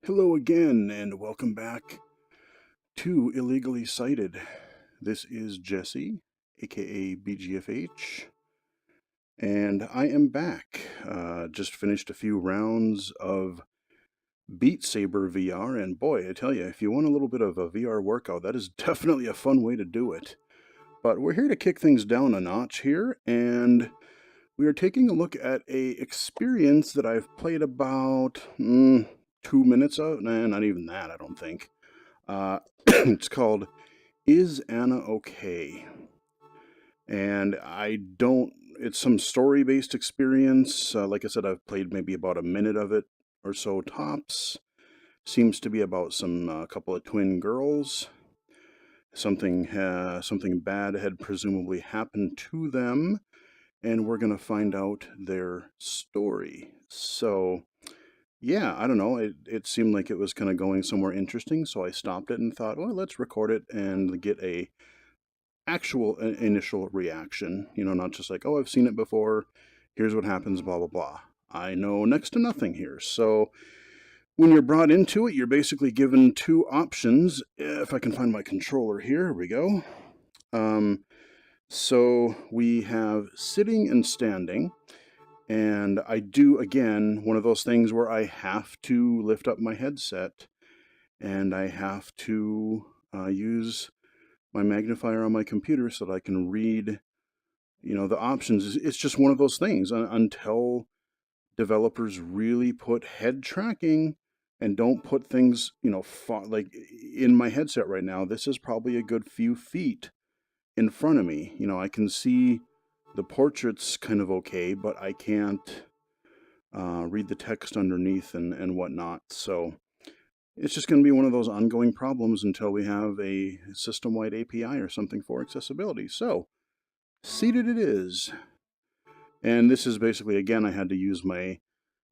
Hello again, and welcome back to Illegally Cited. This is Jesse, aka BGFH, and I am back. Just finished a few rounds of Beat Saber VR, and boy, I tell you, if you want a little bit of a VR workout, that is definitely a fun way to do it. But we're here to kick things down a notch here, and we are taking a look at a experience that I've played about 2 minutes of. Nah, not even that, I don't think. It's called Is Anna Okay? And it's some story based experience. Like I said, I've played maybe about a minute of it or so tops. Seems to be about some couple of twin girls. Something bad had presumably happened to them, and we're going to find out their story. So, yeah, I don't know. It seemed like it was kind of going somewhere interesting, so I stopped it and thought, well, let's record it and get a actual initial reaction. Not just like, oh, I've seen it before. Here's what happens, blah, blah, blah. I know next to nothing here. So when you're brought into it, you're basically given two options. If I can find my controller here we go. So we have sitting and standing. And I do, again, one of those things where I have to lift up my headset and I have to use my magnifier on my computer so that I can read, the options. It's just one of those things until developers really put head tracking and don't put things, like in my headset right now. This is probably a good few feet in front of me. I can see the portrait's kind of okay, but I can't read the text underneath and whatnot. So it's just going to be one of those ongoing problems until we have a system-wide API or something for accessibility. So seated it is. And this is basically, again, I had to use my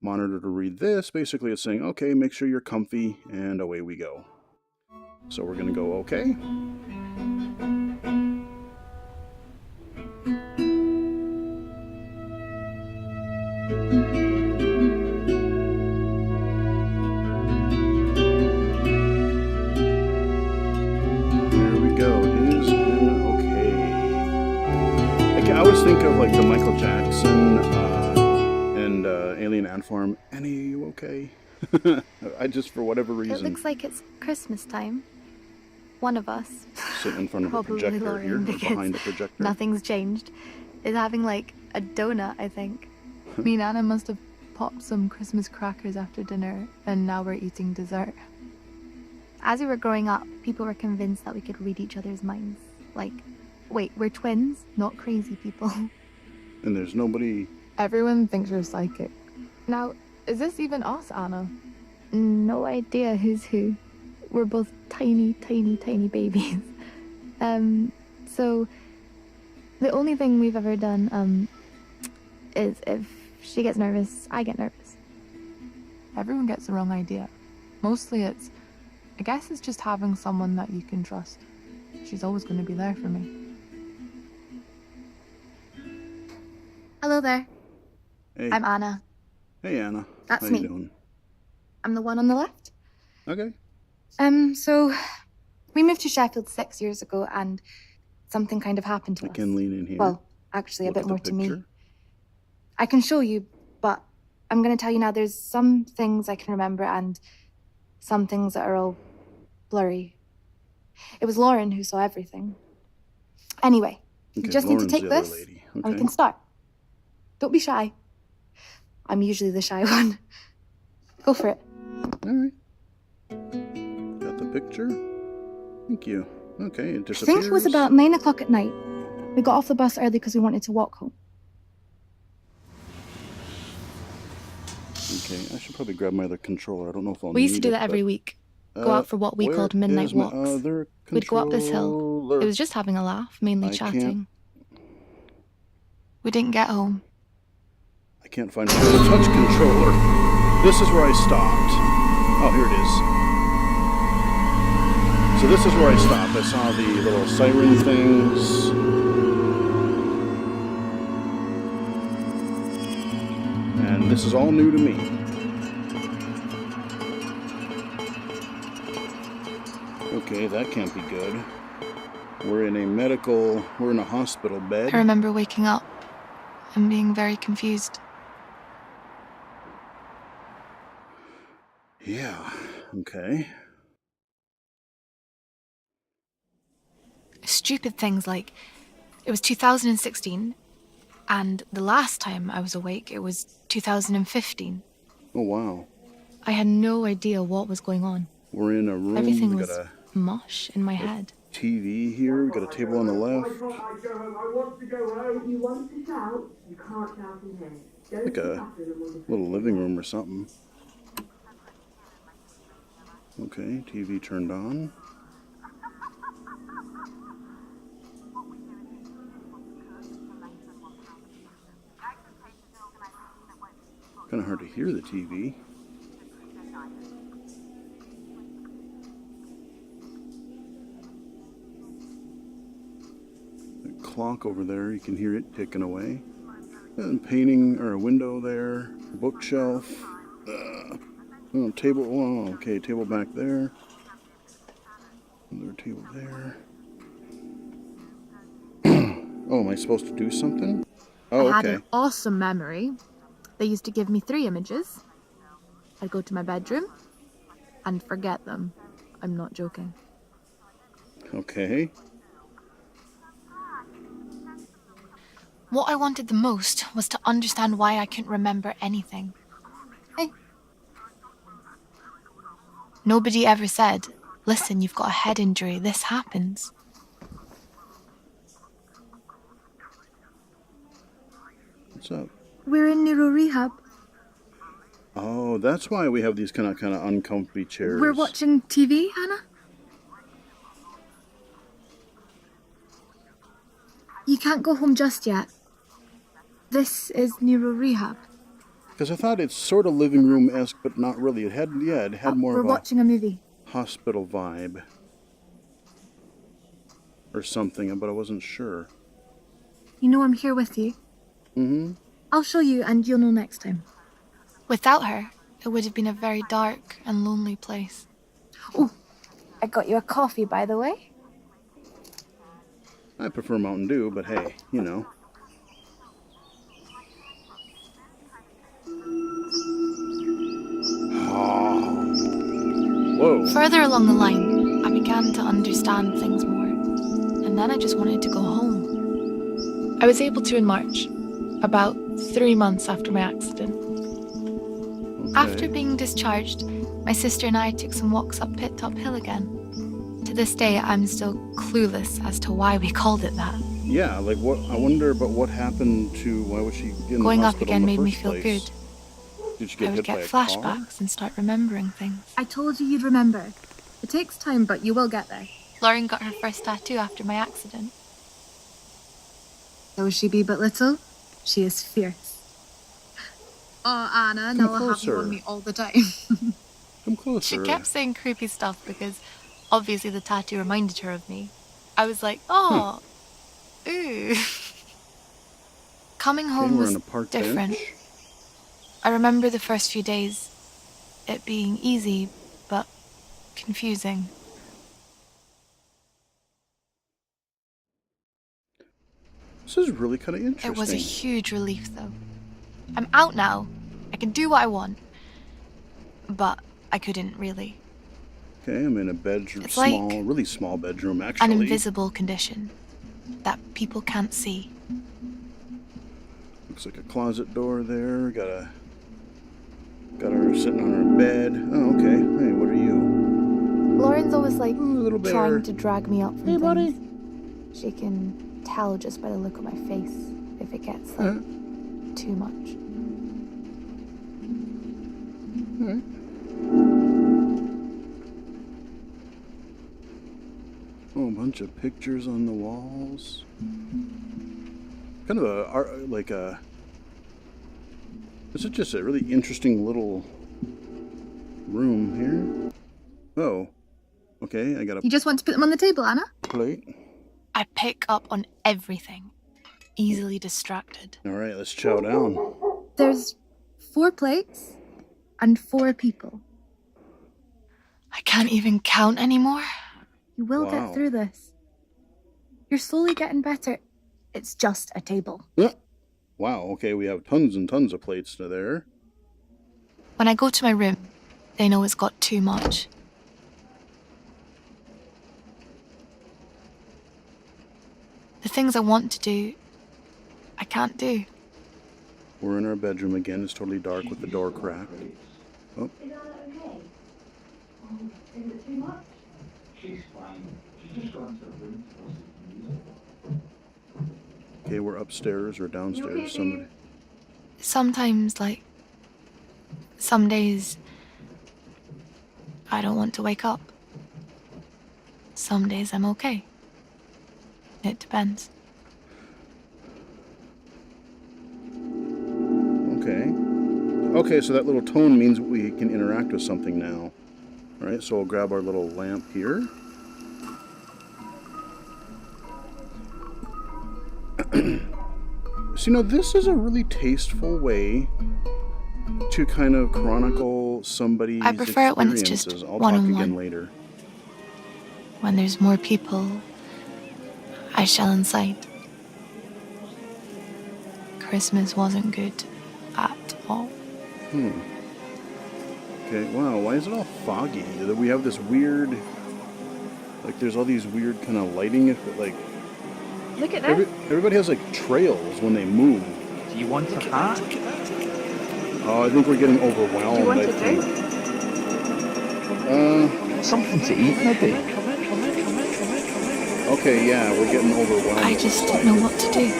monitor to read this. Basically, it's saying, okay, make sure you're comfy, and away we go. So we're going to go, okay. I always think of like the Michael Jackson and Alien Ant Farm. Annie, are you okay? I just, for whatever reason. It looks like it's Christmas time. One of us, sitting in front of a projector Lauren, here, or behind a projector. Nothing's changed. Is having like a donut, I think. Me and Anna must have popped some Christmas crackers after dinner, and now we're eating dessert. As we were growing up, people were convinced that we could read each other's minds. Like, wait, we're twins, not crazy people. And there's nobody... Everyone thinks you're psychic. Now, is this even us, Anna? No idea who's who. We're both tiny, tiny, tiny babies. So, the only thing we've ever done, is if she gets nervous, I get nervous. Everyone gets the wrong idea. Mostly I guess it's just having someone that you can trust. She's always going to be there for me. Hello there. Hey. I'm Anna. Hey, Anna. That's How me. you doing? I'm the one on the left. Okay. So we moved to Sheffield 6 years ago, and something kind of happened to us. I can lean in here. Well, actually, Look a at bit the more to me. picture. I can show you, but I'm going to tell you now, there's some things I can remember and some things that are all blurry. It was Lauren who saw everything. Anyway, you Okay, just Lauren's need to take the other this, lady. and we Okay. can start. Don't be shy. I'm usually the shy one. Go for it. All right. Got the picture? Thank you. Okay, it I disappears. think it was about 9 o'clock at night. We got off the bus early because we wanted to walk home. Okay, I should probably grab my other controller. I don't know if I'll We used to need do it, that every but- week. Go out for what we where called midnight is my walks. other We'd go up this hill. controller? It was just having a laugh, mainly I chatting. We didn't get home. I can't find the touch controller. This is where I stopped. Oh, here it is. So this is where I stopped. I saw the little siren things. And this is all new to me. Okay, that can't be good. We're in a hospital bed. I remember waking up and being very confused. Yeah, okay. Stupid things like it was 2016, and the last time I was awake, it was 2015. Oh, wow. I had no idea what was going on. We're in a room. Everything We was got a mush in my head. TV here. We got a table on the left. I want to go home. If you want to shout, you can't shout in here. Go Like to the a bathroom and we'll little living room or something. Okay, TV turned on. Kind of hard to hear the TV. The clock over there, you can hear it ticking away. And painting, or a window there, bookshelf, table, oh, okay, table back there. Another table there. Oh, am I supposed to do something? Oh, I had okay. an awesome memory. They used to give me 3 images. I'd go to my bedroom and forget them. I'm not joking. Okay. What I wanted the most was to understand why I couldn't remember anything. Hey. Nobody ever said, listen, you've got a head injury, this happens. What's up? We're in neuro rehab. Oh, that's why we have these kind of uncomfy chairs. We're watching TV, Hannah. You can't go home just yet. This is neuro rehab. Because I thought it's sort of living room-esque, but not really. It had more We're of watching a movie. a hospital vibe. Or something, but I wasn't sure. You know I'm here with you. Mm-hmm. I'll show you and you'll know next time. Without her, it would have been a very dark and lonely place. Oh, I got you a coffee, by the way. I prefer Mountain Dew, but hey, you know. Whoa. Further along the line, I began to understand things more, and then I just wanted to go home. I was able to in March, about 3 months after my accident. After Okay. being discharged, my sister and I took some walks up Pit Top Hill again. To this day, I'm still clueless as to why we called it that. Yeah, like what? I wonder about what happened to. Why was she in Going the up hospital again in the made me first feel place? good. Did she I get would hit by get a car? flashbacks and start remembering things. I told you you'd remember. It takes time, but you will get there. Lauren got her first tattoo after my accident. Though she be but little, she is fierce. Oh, Anna, Come now I'll have you closer. on me all the time. Come closer. She kept saying creepy stuff because obviously the tattoo reminded her of me. I was like, oh, ooh. Coming Okay, home we're was on a park different. bench. I remember the first few days, it being easy, but confusing. This is really kind of interesting. It was a huge relief, though. I'm out now. I can do what I want. But I couldn't really. Okay, I'm in a bedroom, It's like really small bedroom, actually. An invisible condition that people can't see. Looks like a closet door there. Got her sitting on her bed. Oh, okay. Hey, what are you? Lauren's always like Ooh, little bear. trying to drag me up from Hey, things. buddy. She can tell just by the look on my face if it gets like Huh? too much. Alright. Oh, a bunch of pictures on the walls. Kind of a art, like a. This is just a really interesting little room here. Oh, okay. I got a You just want to put them on the table, Anna? plate. I pick up on everything, easily distracted. All right, let's chow down. There's 4 plates and 4 people. I can't even count anymore. You will Wow. get through this. You're slowly getting better. It's just a table. Yeah. Wow, okay, we have tons and tons of plates to there. When I go to my room, they know it's got too much. The things I want to do, I can't do. We're in our bedroom again. It's totally dark with the door cracked. Oh, Is Anna okay? Oh, is it too much? She's fine. She's just gone to her room to listen to music. okay, we're upstairs or downstairs. Somebody. Sometimes, like, some days, I don't want to wake up. Some days I'm okay. It depends. Okay. Okay, so that little tone means we can interact with something now. All right, so we'll grab our little lamp here. So, this is a really tasteful way to kind of chronicle somebody's I prefer it when it's just experiences. I'll talk one-on-one. again later. When there's more people, I shall incite. Christmas wasn't good at all. Okay, wow, why is it all foggy? We have this weird, like, there's all these weird kind of lighting, like, Look at this. everybody has, like, trails when they move. Do you want a hat? Oh, I think we're getting overwhelmed. Do you want I a think. Something to eat, maybe? Okay, yeah, we're getting overwhelmed. I just don't know what to do.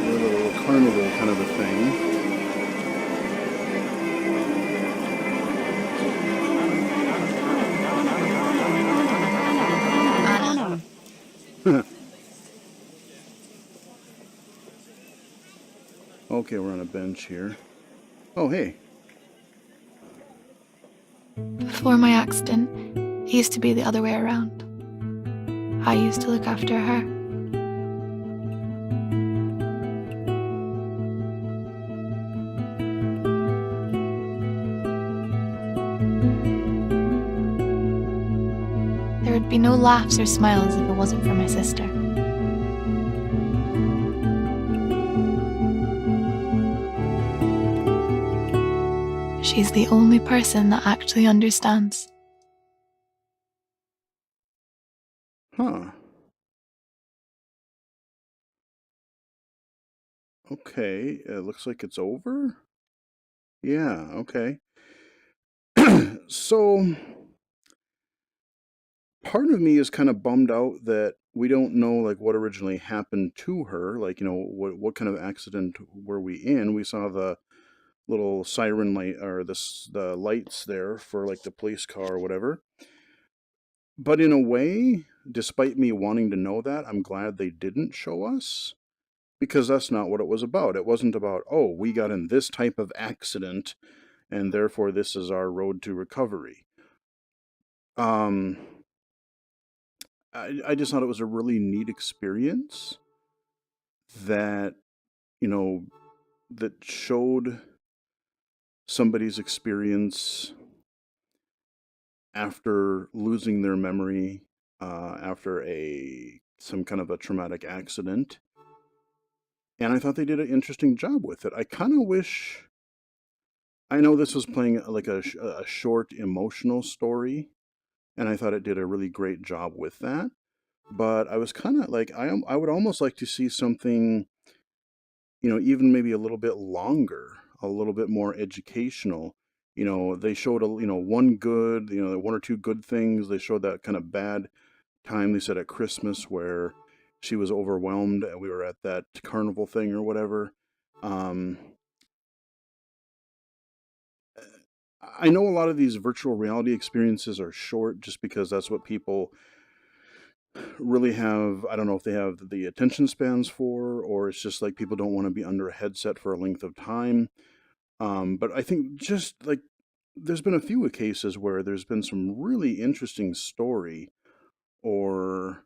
We're a little carnival kind of a thing. Okay, we're on a bench here. Oh, hey. Before my accident, it used to be the other way around. I used to look after her. There would be no laughs or smiles if it wasn't for my sister. She's the only person that actually understands. Huh. Okay, it looks like it's over. Yeah, okay. So, part of me is kind of bummed out that we don't know, like, what originally happened to her. Like, what kind of accident were we in? We saw the little siren light or the lights there for, like, the police car or whatever. But in a way, despite me wanting to know that, I'm glad they didn't show us, because that's not what it was about. It wasn't about, oh, we got in this type of accident and therefore this is our road to recovery. I just thought it was a really neat experience that, that showed somebody's experience after losing their memory, after some kind of a traumatic accident. And I thought they did an interesting job with it. I kind of wish, I know this was playing like a short emotional story, and I thought it did a really great job with that. But I was kind of like, I would almost like to see something, even maybe a little bit longer, a little bit more educational. They showed one good, one or two good things. They showed that kind of bad time they said at Christmas where she was overwhelmed and we were at that carnival thing or whatever. I know a lot of these virtual reality experiences are short just because that's what people really have. I don't know if they have the attention spans for, or it's just like people don't want to be under a headset for a length of time. But I think just like there's been a few cases where there's been some really interesting story or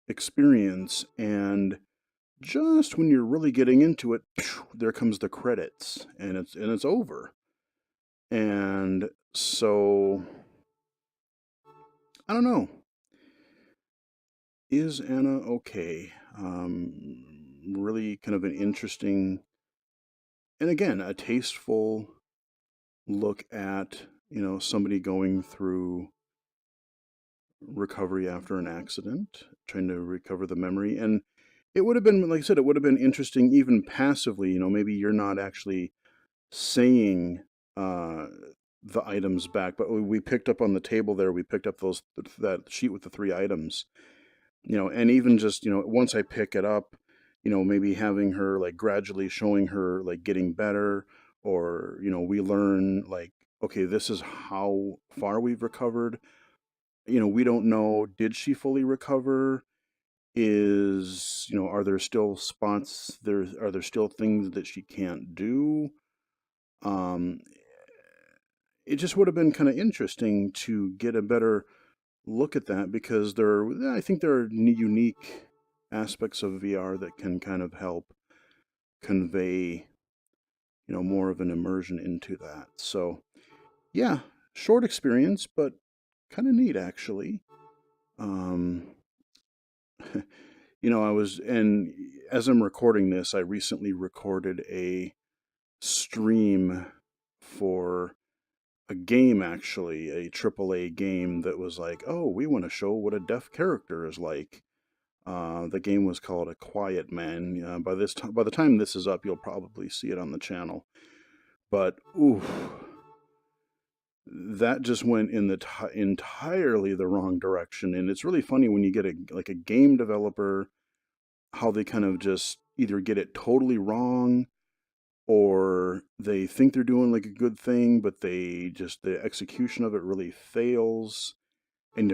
experience, and just when you're really getting into it, there comes the credits and it's over. And so, I don't know. Is Anna okay? Really kind of an interesting, and again, a tasteful look at, somebody going through recovery after an accident, trying to recover the memory. And it would have been, like I said, it would have been interesting even passively, maybe you're not actually saying uh, the items back, but we picked up on the table there, we picked up that sheet with the 3 items, and even just, once I pick it up, maybe having her like gradually showing her like getting better, or, we learn like, okay, this is how far we've recovered. We don't know, did she fully recover? Are there still spots there? Are there still things that she can't do? Um, it just would have been kind of interesting to get a better look at that, because I think there are unique aspects of VR that can kind of help convey, more of an immersion into that. So, yeah, short experience, but kind of neat actually. Um, and as I'm recording this, I recently recorded a stream for a game, actually, a AAA game that was like, oh, we want to show what a deaf character is like. The game was called A Quiet Man. By the time this is up, you'll probably see it on the channel. But ooh, that just went in the entirely the wrong direction. And it's really funny when you get a game developer, how they kind of just either get it totally wrong, or they think they're doing like a good thing, but the execution of it really fails, and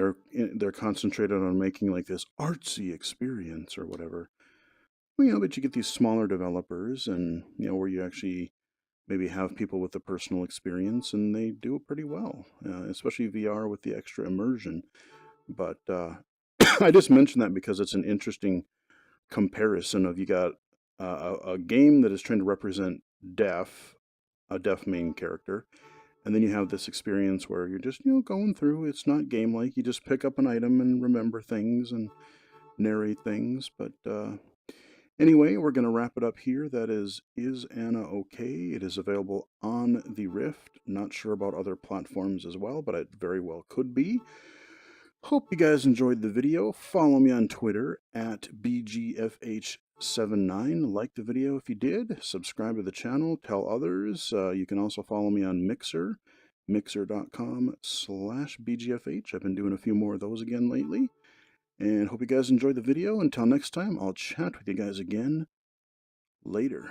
they're concentrated on making like this artsy experience or whatever. But you get these smaller developers, and where you actually maybe have people with the personal experience, and they do it pretty well, especially VR with the extra immersion. But I just mentioned that because it's an interesting comparison of, you got a game that is trying to represent a deaf main character, and then you have this experience where you're just going through. It's not game like, you just pick up an item and remember things and narrate things. But anyway, we're going to wrap it up here. That is Anna okay? It is available on the Rift. Not sure about other platforms as well, but it very well could be. Hope you guys enjoyed the video. Follow me on Twitter at BGFH79. Like the video if you did. Subscribe to the channel. Tell others. You can also follow me on Mixer, mixer.com/BGFH. I've been doing a few more of those again lately. And hope you guys enjoyed the video. Until next time, I'll chat with you guys again later.